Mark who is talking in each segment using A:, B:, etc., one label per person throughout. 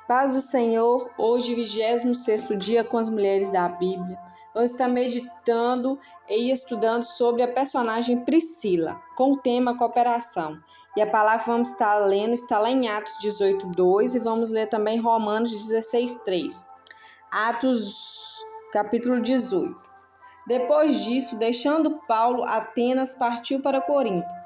A: Paz do Senhor, hoje 26º dia com as mulheres da Bíblia. Vamos estar meditando e estudando sobre a personagem Priscila, com o tema cooperação. E a palavra que vamos estar lendo está lá em Atos 18:2 e vamos ler também Romanos 16:3. Atos capítulo 18. Depois disso, deixando Paulo Atenas, partiu para Corinto.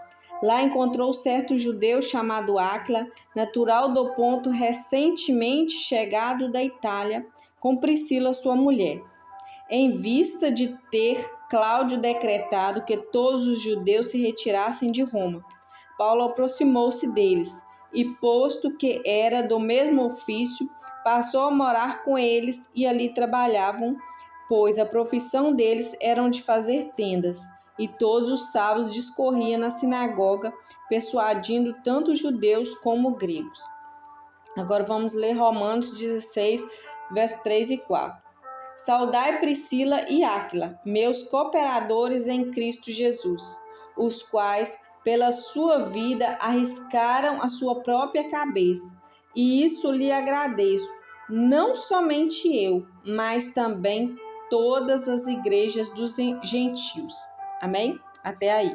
A: Lá encontrou certo judeu chamado Áquila, natural do Ponto, recentemente chegado da Itália, com Priscila, sua mulher. Em vista de ter Cláudio decretado que todos os judeus se retirassem de Roma, Paulo aproximou-se deles e, posto que era do mesmo ofício, passou a morar com eles e ali trabalhavam, pois a profissão deles era de fazer tendas. E todos os sábados discorria na sinagoga, persuadindo tanto judeus como gregos. Agora vamos ler Romanos 16, versos 3 e 4. Saudai Priscila e Áquila, meus cooperadores em Cristo Jesus, os quais, pela sua vida, arriscaram a sua própria cabeça. E isso lhe agradeço, não somente eu, mas também todas as igrejas dos gentios. Amém? Até aí.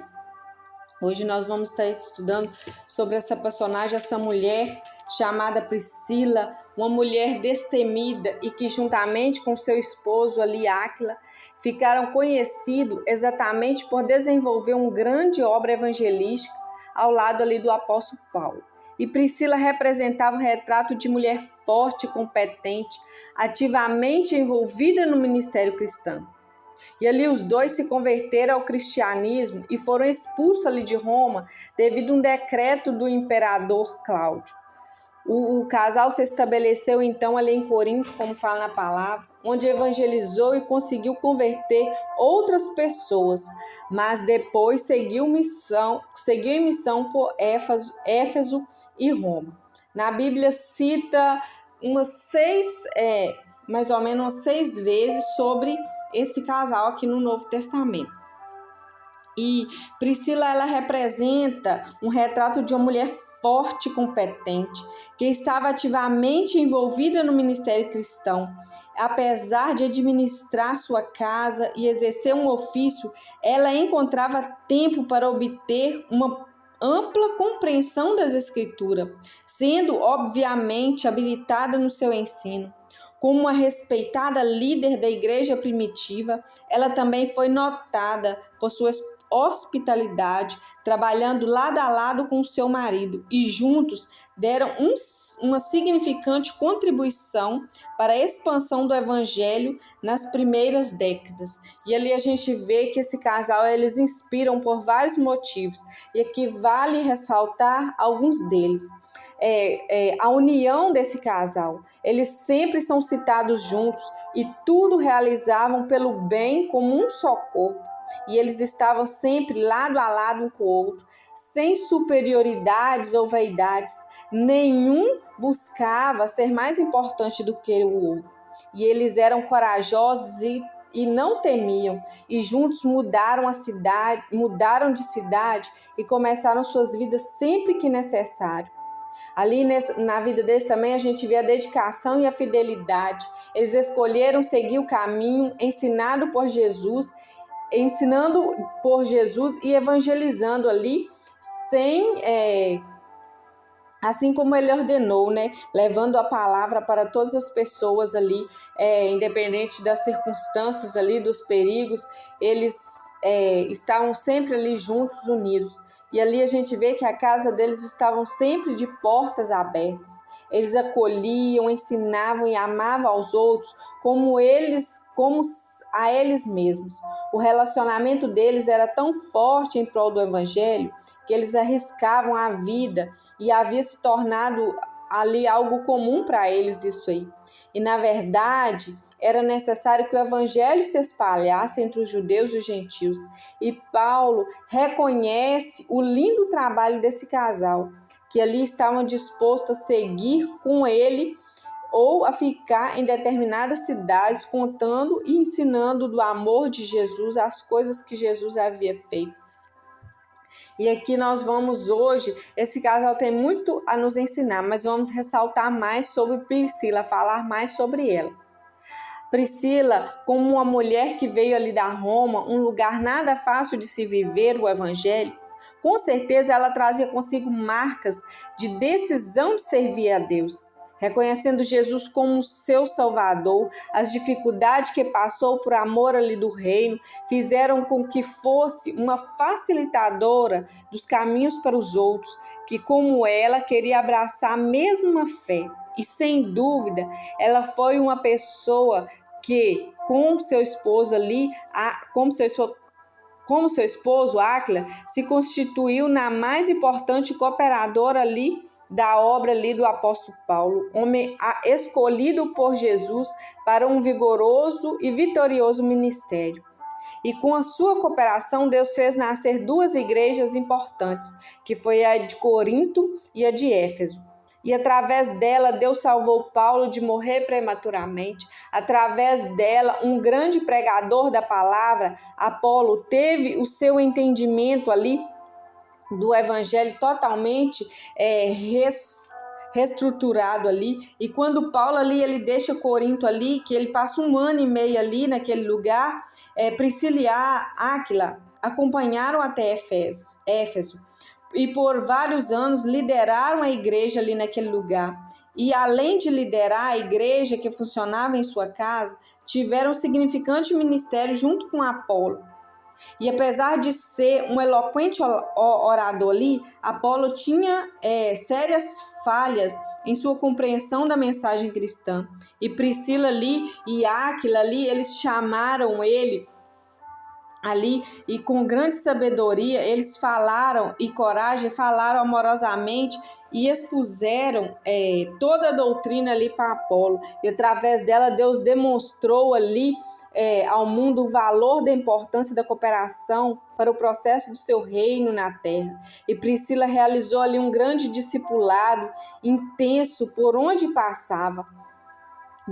A: Hoje nós vamos estar estudando sobre essa personagem, essa mulher chamada Priscila, uma mulher destemida e que juntamente com seu esposo ali, Áquila, ficaram conhecidos exatamente por desenvolver uma grande obra evangelística ao lado ali do apóstolo Paulo. E Priscila representava o retrato de mulher forte, competente, ativamente envolvida no ministério cristão. E ali os dois se converteram ao cristianismo e foram expulsos ali de Roma devido a um decreto do imperador Cláudio. O casal se estabeleceu então ali em Corinto, como fala na palavra, onde evangelizou e conseguiu converter outras pessoas, mas depois seguiu em missão por Éfeso e Roma. Na Bíblia cita mais ou menos 6 vezes sobre esse casal aqui no Novo Testamento. E Priscila, ela representa um retrato de uma mulher forte e competente, que estava ativamente envolvida no ministério cristão. Apesar de administrar sua casa e exercer um ofício, ela encontrava tempo para obter uma ampla compreensão das Escrituras, sendo obviamente habilitada no seu ensino. Como uma respeitada líder da igreja primitiva, ela também foi notada por sua hospitalidade, trabalhando lado a lado com seu marido, e juntos deram uma significante contribuição para a expansão do evangelho nas primeiras décadas. E ali a gente vê que esse casal, eles inspiram por vários motivos, e aqui vale ressaltar alguns deles. A união desse casal. Eles sempre são citados juntos e tudo realizavam pelo bem como um só corpo. E eles estavam sempre lado a lado um com o outro, sem superioridades ou vaidades. Nenhum buscava ser mais importante do que o outro. E eles eram corajosos e não temiam, e juntos mudaram de cidade e começaram suas vidas sempre que necessário. Ali na vida deles também a gente vê a dedicação e a fidelidade. Eles escolheram seguir o caminho ensinando por Jesus e evangelizando ali assim como ele ordenou, né? Levando a palavra para todas as pessoas ali, independente das circunstâncias ali, dos perigos, eles estavam sempre ali juntos, unidos. E ali a gente vê que a casa deles estavam sempre de portas abertas. Eles acolhiam, ensinavam e amavam aos outros como a eles mesmos. O relacionamento deles era tão forte em prol do evangelho que eles arriscavam a vida e havia se tornado ali algo comum para eles isso aí. E na verdade, era necessário que o evangelho se espalhasse entre os judeus e os gentios. E Paulo reconhece o lindo trabalho desse casal, que ali estavam dispostos a seguir com ele ou a ficar em determinadas cidades contando e ensinando do amor de Jesus, as coisas que Jesus havia feito. E aqui nós vamos hoje, esse casal tem muito a nos ensinar, mas vamos ressaltar mais sobre Priscila, falar mais sobre ela. Priscila, como uma mulher que veio ali da Roma, um lugar nada fácil de se viver o evangelho, com certeza ela trazia consigo marcas de decisão de servir a Deus. Reconhecendo Jesus como seu Salvador, as dificuldades que passou por amor ali do reino fizeram com que fosse uma facilitadora dos caminhos para os outros, que como ela queria abraçar a mesma fé. E sem dúvida, ela foi uma pessoa que, com seu esposo ali, como seu esposo, Áquila, se constituiu na mais importante cooperadora ali da obra ali do apóstolo Paulo, homem escolhido por Jesus para um vigoroso e vitorioso ministério. E com a sua cooperação, Deus fez nascer duas igrejas importantes, que foi a de Corinto e a de Éfeso. E através dela, Deus salvou Paulo de morrer prematuramente. Através dela, um grande pregador da palavra, Apolo, teve o seu entendimento ali do evangelho totalmente reestruturado ali. E quando Paulo ali, ele deixa Corinto ali, que ele passa 1 ano e meio ali naquele lugar, Priscila e Áquila acompanharam até Éfeso. E por vários anos lideraram a igreja ali naquele lugar. E além de liderar a igreja que funcionava em sua casa, tiveram um significante ministério junto com Apolo. E apesar de ser um eloquente orador ali, Apolo tinha sérias falhas em sua compreensão da mensagem cristã. E Priscila ali e Áquila ali, eles chamaram ele ali e com grande sabedoria, eles falaram e coragem, falaram amorosamente e expuseram toda a doutrina ali para Apolo. E através dela, Deus demonstrou ali ao mundo o valor da importância da cooperação para o processo do seu reino na terra. E Priscila realizou ali um grande discipulado intenso por onde passava.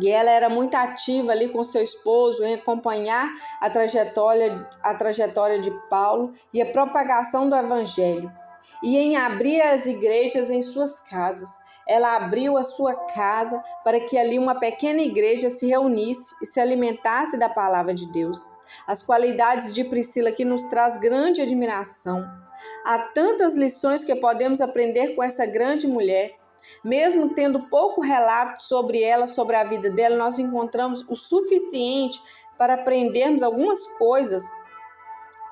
A: E ela era muito ativa ali com seu esposo em acompanhar a trajetória de Paulo e a propagação do evangelho. E em abrir as igrejas em suas casas. Ela abriu a sua casa para que ali uma pequena igreja se reunisse e se alimentasse da palavra de Deus. As qualidades de Priscila que nos traz grande admiração. Há tantas lições que podemos aprender com essa grande mulher. Mesmo tendo pouco relato sobre ela, sobre a vida dela, nós encontramos o suficiente para aprendermos algumas coisas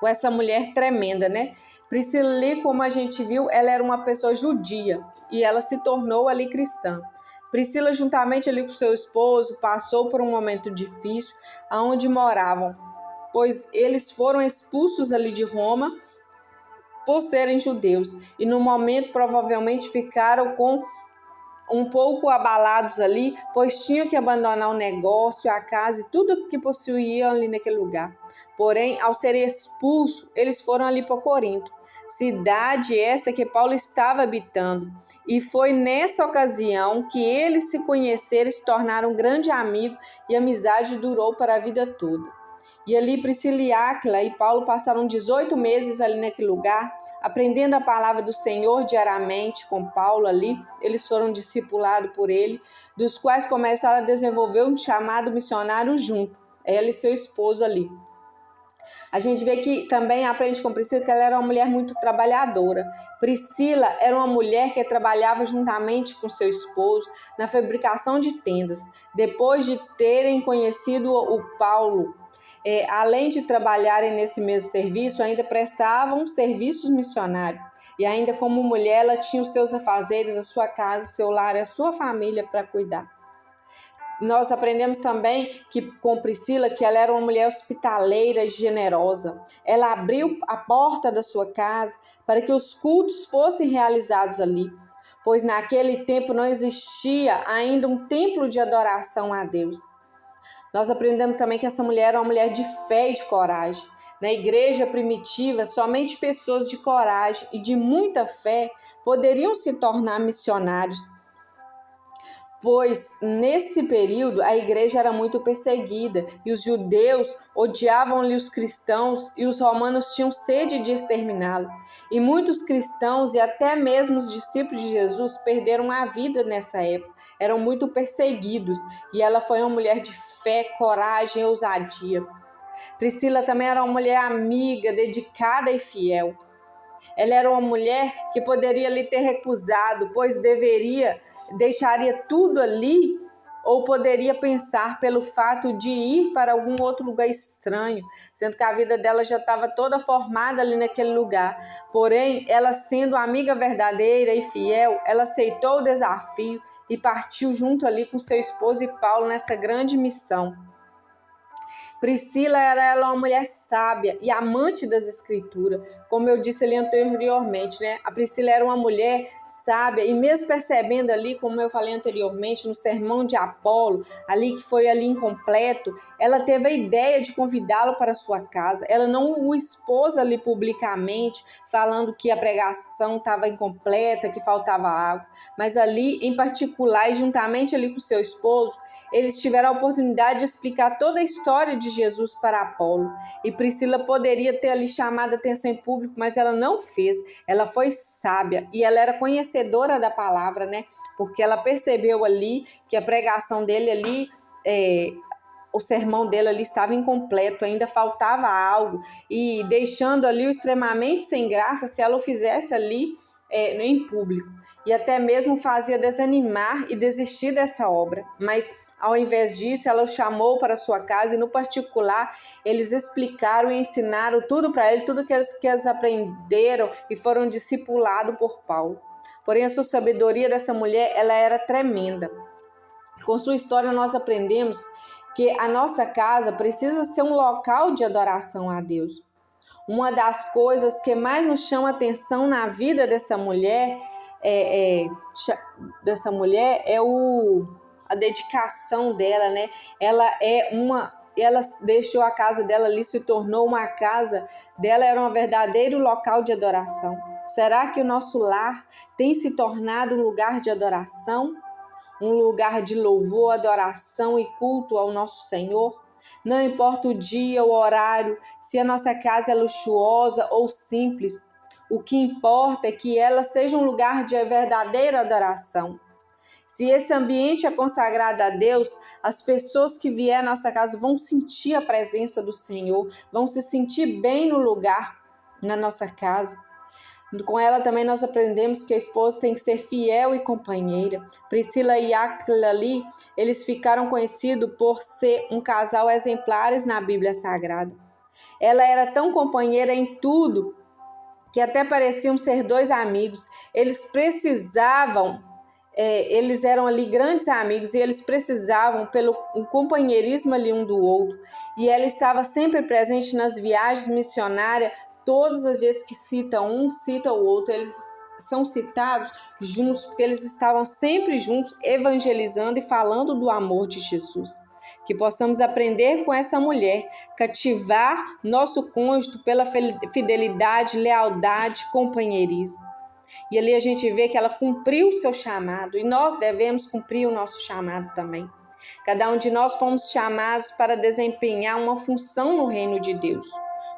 A: com essa mulher tremenda, né? Priscila ali, como a gente viu, ela era uma pessoa judia e ela se tornou ali cristã. Priscila, juntamente ali com seu esposo, passou por um momento difícil aonde moravam, pois eles foram expulsos ali de Roma por serem judeus e no momento provavelmente ficaram um pouco abalados ali, pois tinham que abandonar o negócio, a casa e tudo que possuíam ali naquele lugar. Porém, ao serem expulsos, eles foram ali para Corinto, cidade esta que Paulo estava habitando. E foi nessa ocasião que eles se conheceram e se tornaram um grande amigo e a amizade durou para a vida toda. E ali Priscila e Áquila e Paulo passaram 18 meses ali naquele lugar, aprendendo a palavra do Senhor diariamente com Paulo ali. Eles foram discipulados por ele, dos quais começaram a desenvolver um chamado missionário junto, ela e seu esposo ali. A gente vê que também aprende com Priscila que ela era uma mulher muito trabalhadora. Priscila era uma mulher que trabalhava juntamente com seu esposo na fabricação de tendas. Depois de terem conhecido o Paulo, além de trabalharem nesse mesmo serviço, ainda prestavam serviços missionários. E ainda como mulher, ela tinha os seus afazeres, a sua casa, o seu lar e a sua família para cuidar. Nós aprendemos também que com Priscila que ela era uma mulher hospitaleira e generosa. Ela abriu a porta da sua casa para que os cultos fossem realizados ali, pois naquele tempo não existia ainda um templo de adoração a Deus. Nós aprendemos também que essa mulher era uma mulher de fé e de coragem. Na igreja primitiva, somente pessoas de coragem e de muita fé poderiam se tornar missionários. pois nesse período a igreja era muito perseguida e os judeus odiavam-lhe os cristãos e os romanos tinham sede de exterminá-lo. E muitos cristãos e até mesmo os discípulos de Jesus perderam a vida nessa época, eram muito perseguidos, e ela foi uma mulher de fé, coragem e ousadia. Priscila também era uma mulher amiga, dedicada e fiel. Ela era uma mulher que poderia lhe ter recusado, pois deixaria tudo ali, ou poderia pensar pelo fato de ir para algum outro lugar estranho, sendo que a vida dela já estava toda formada ali naquele lugar. Porém, ela sendo amiga verdadeira e fiel, ela aceitou o desafio e partiu junto ali com seu esposo e Paulo nessa grande missão. Priscila era uma mulher sábia e amante das escrituras, como eu disse ali anteriormente, né? A Priscila era uma mulher sábia e mesmo percebendo ali, como eu falei anteriormente, no sermão de Apolo, ali que foi ali incompleto, ela teve a ideia de convidá-lo para sua casa. Ela não o expôs ali publicamente, falando que a pregação estava incompleta, que faltava água, mas ali em particular e juntamente ali com seu esposo, eles tiveram a oportunidade de explicar toda a história de Jesus para Apolo. E Priscila poderia ter ali chamado a atenção em público, mas ela não fez. Ela foi sábia e ela era conhecedora da palavra, né? Porque ela percebeu ali que a pregação dele ali, o sermão dele ali estava incompleto, ainda faltava algo, e deixando ali o extremamente sem graça se ela o fizesse ali em público. E até mesmo fazia desanimar e desistir dessa obra. Mas ao invés disso, ela o chamou para sua casa e, no particular, eles explicaram e ensinaram tudo para ele, tudo que eles aprenderam e foram discipulados por Paulo. Porém, a sua sabedoria dessa mulher, ela era tremenda. Com sua história, nós aprendemos que a nossa casa precisa ser um local de adoração a Deus. Uma das coisas que mais nos chama a atenção na vida dessa mulher a dedicação dela, né? Ela deixou a casa dela ali, se tornou uma casa dela, era um verdadeiro local de adoração. Será que o nosso lar tem se tornado um lugar de adoração? Um lugar de louvor, adoração e culto ao nosso Senhor? Não importa o dia, o horário, se a nossa casa é luxuosa ou simples, o que importa é que ela seja um lugar de verdadeira adoração. Se esse ambiente é consagrado a Deus, as pessoas que vierem à nossa casa vão sentir a presença do Senhor, vão se sentir bem no lugar, na nossa casa. Com ela também nós aprendemos que a esposa tem que ser fiel e companheira. Priscila e Áquila ali, eles ficaram conhecidos por ser um casal exemplares na Bíblia Sagrada. Ela era tão companheira em tudo que até pareciam ser dois amigos. Eles eram ali grandes amigos e eles precisavam pelo companheirismo ali um do outro. E ela estava sempre presente nas viagens missionárias. Todas as vezes que cita um, cita o outro. Eles são citados juntos porque eles estavam sempre juntos evangelizando e falando do amor de Jesus. Que possamos aprender com essa mulher, cativar nosso cônjuge pela fidelidade, lealdade, companheirismo. E ali a gente vê que ela cumpriu o seu chamado e nós devemos cumprir o nosso chamado também. Cada um de nós fomos chamados para desempenhar uma função no reino de Deus.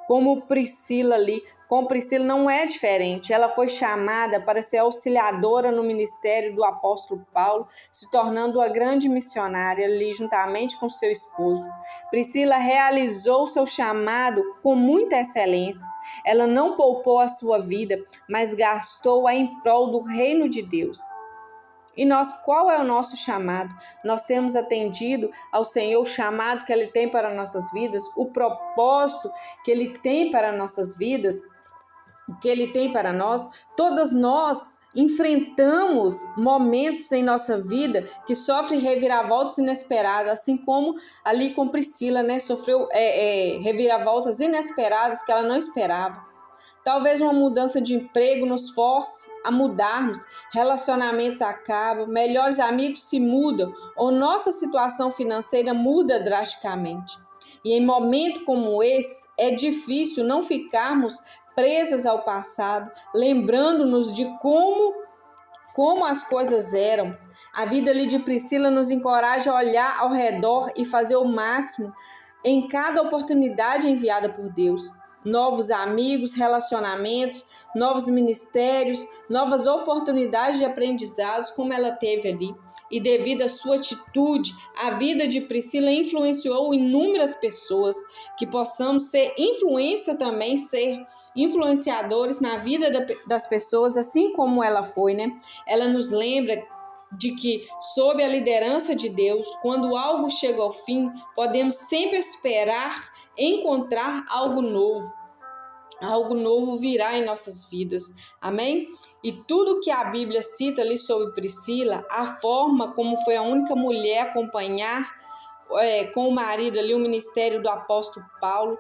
A: Como Priscila ali, com Priscila não é diferente. Ela foi chamada para ser auxiliadora no ministério do apóstolo Paulo, se tornando uma grande missionária ali juntamente com seu esposo. Priscila realizou seu chamado com muita excelência. Ela não poupou a sua vida, mas gastou-a em prol do reino de Deus. E nós, qual é o nosso chamado? Nós temos atendido ao Senhor o chamado que Ele tem para nossas vidas, o propósito que Ele tem para nossas vidas, o que Ele tem para nós. Todas nós enfrentamos momentos em nossa vida que sofrem reviravoltas inesperadas, assim como ali com Priscila, né? Sofreu reviravoltas inesperadas que ela não esperava. Talvez uma mudança de emprego nos force a mudarmos, relacionamentos acabam, melhores amigos se mudam ou nossa situação financeira muda drasticamente. E em momentos como esse, é difícil não ficarmos presas ao passado, lembrando-nos de como as coisas eram. A vida ali de Priscila nos encoraja a olhar ao redor e fazer o máximo em cada oportunidade enviada por Deus. Novos amigos, relacionamentos, novos ministérios, novas oportunidades de aprendizados, como ela teve ali. E devido à sua atitude, a vida de Priscila influenciou inúmeras pessoas, que possamos ser influência também, ser influenciadores na vida das pessoas, assim como ela foi, né? Ela nos lembra de que, sob a liderança de Deus, quando algo chega ao fim, podemos sempre esperar encontrar algo novo. Algo novo virá em nossas vidas, amém? E tudo que a Bíblia cita ali sobre Priscila, a forma como foi a única mulher a acompanhar com o marido ali o ministério do apóstolo Paulo,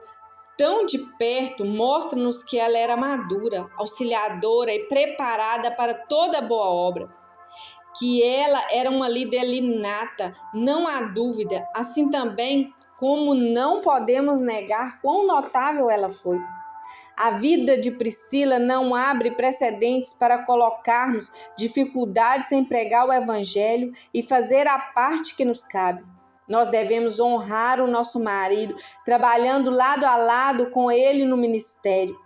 A: tão de perto, mostra-nos que ela era madura, auxiliadora e preparada para toda boa obra. Que ela era uma líder inata, não há dúvida, assim também como não podemos negar quão notável ela foi. A vida de Priscila não abre precedentes para colocarmos dificuldades em pregar o evangelho e fazer a parte que nos cabe. Nós devemos honrar o nosso marido, trabalhando lado a lado com ele no ministério.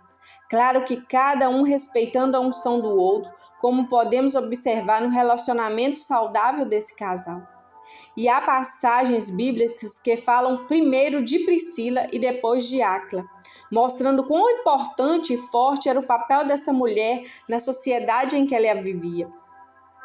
A: Claro que cada um respeitando a unção do outro, como podemos observar no relacionamento saudável desse casal. E há passagens bíblicas que falam primeiro de Priscila e depois de Áquila, mostrando quão importante e forte era o papel dessa mulher na sociedade em que ela vivia.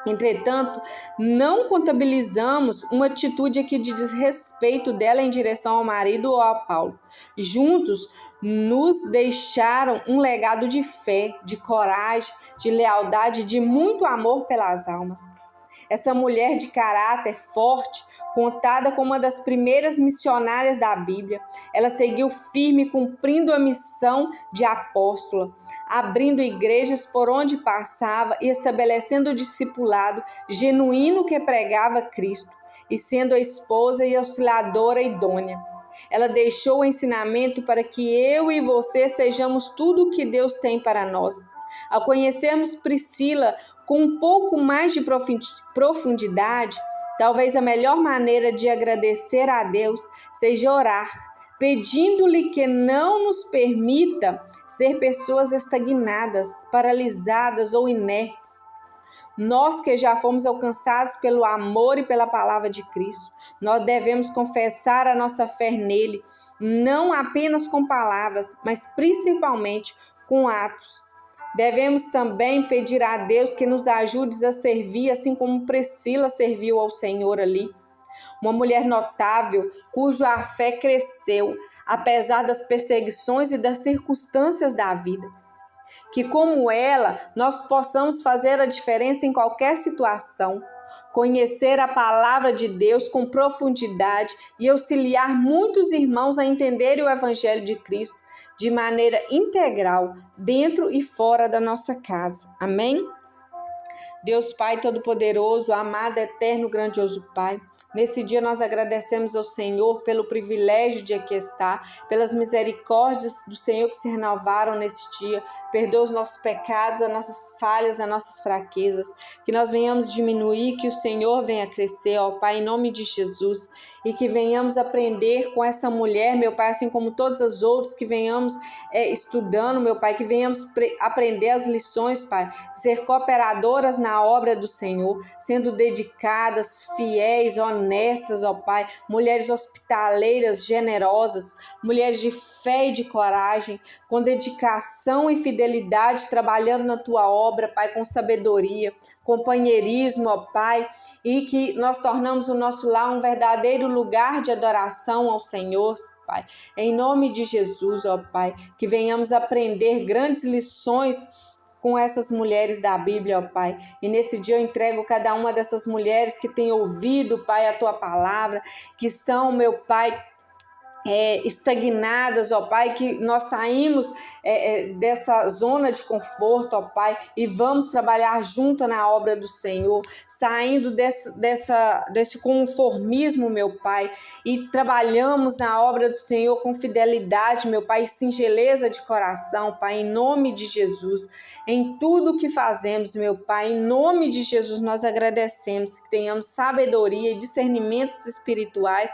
A: Entretanto, não contabilizamos uma atitude aqui de desrespeito dela em direção ao marido ou a Paulo. Juntos, nos deixaram um legado de fé, de coragem, de lealdade, de muito amor pelas almas. Essa mulher de caráter forte, contada como uma das primeiras missionárias da Bíblia, ela seguiu firme cumprindo a missão de apóstola, abrindo igrejas por onde passava e estabelecendo o discipulado genuíno que pregava Cristo, e sendo a esposa e auxiliadora idônea. Ela deixou o ensinamento para que eu e você sejamos tudo o que Deus tem para nós. Ao conhecermos Priscila com um pouco mais de profundidade, talvez a melhor maneira de agradecer a Deus seja orar, pedindo-lhe que não nos permita ser pessoas estagnadas, paralisadas ou inertes. Nós que já fomos alcançados pelo amor e pela palavra de Cristo, nós devemos confessar a nossa fé nele, não apenas com palavras, mas principalmente com atos. Devemos também pedir a Deus que nos ajude a servir, assim como Priscila serviu ao Senhor ali. Uma mulher notável, cuja fé cresceu, apesar das perseguições e das circunstâncias da vida. Que, como ela, nós possamos fazer a diferença em qualquer situação, conhecer a palavra de Deus com profundidade e auxiliar muitos irmãos a entenderem o Evangelho de Cristo de maneira integral, dentro e fora da nossa casa. Amém? Deus Pai Todo-Poderoso, amado, eterno, grandioso Pai, nesse dia nós agradecemos ao Senhor pelo privilégio de aqui estar, pelas misericórdias do Senhor que se renovaram nesse dia. Perdoa os nossos pecados, as nossas falhas, as nossas fraquezas, que nós venhamos diminuir, que o Senhor venha crescer, ó Pai, em nome de Jesus, e que venhamos aprender com essa mulher, meu Pai, assim como todas as outras, que venhamos estudando, meu Pai, que venhamos aprender as lições, Pai, ser cooperadoras na obra do Senhor, sendo dedicadas, fiéis, honestas, ó Pai, mulheres hospitaleiras, generosas, mulheres de fé e de coragem, com dedicação e fidelidade, trabalhando na Tua obra, Pai, com sabedoria, companheirismo, ó Pai, e que nós tornamos o nosso lar um verdadeiro lugar de adoração ao Senhor, Pai. Em nome de Jesus, ó Pai, que venhamos aprender grandes lições com essas mulheres da Bíblia, ó Pai. E nesse dia eu entrego cada uma dessas mulheres que têm ouvido, Pai, a Tua palavra, que são, meu Pai, estagnadas, ó Pai, que nós saímos dessa zona de conforto, ó Pai, e vamos trabalhar junto na obra do Senhor, saindo desse conformismo, meu Pai, e trabalhamos na obra do Senhor com fidelidade, meu Pai, e singeleza de coração, Pai, em nome de Jesus, em tudo que fazemos, meu Pai, em nome de Jesus, nós agradecemos que tenhamos sabedoria e discernimentos espirituais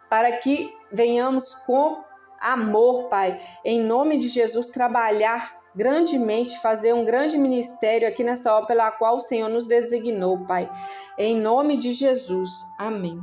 A: para que venhamos com amor, Pai, em nome de Jesus, trabalhar grandemente, fazer um grande ministério aqui nessa obra pela qual o Senhor nos designou, Pai, em nome de Jesus. Amém.